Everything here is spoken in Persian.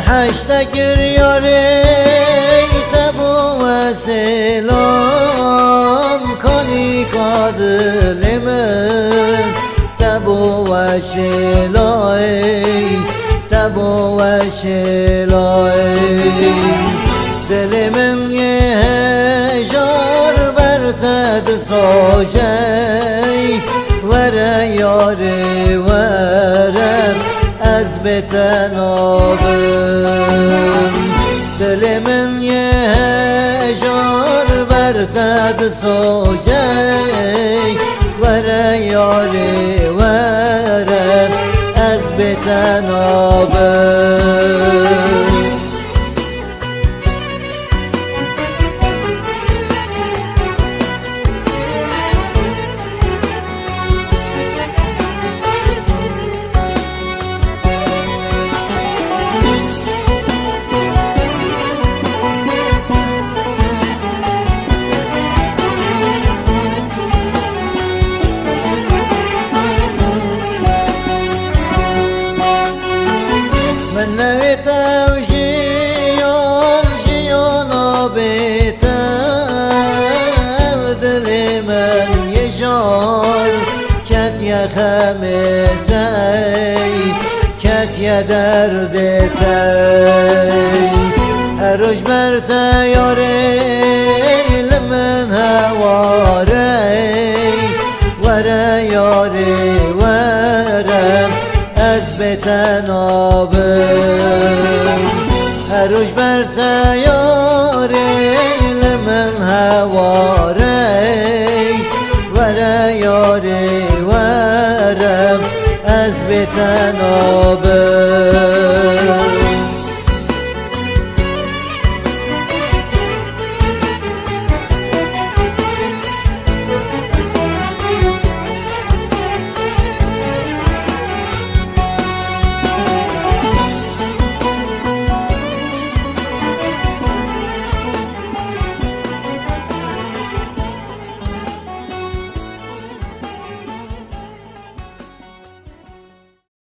حشتك یاری تبو وسلام کنی کادل من تبو وشلای تبو وشلای دل من یه هجار برتد ساجی وره یاری ورم از بتنابم دل من یه هجار برتد ساجی وره یاری ورم از بتنابم من نویتم جیانا بیتم دل من یه جار کت یه خمیتی کت یه درد تی هر روز مرتا یاری لمن هواری وره یاری ورم از بتنابم هر روز بر تیاری لمن هواری وره یاری ورم از بتنابم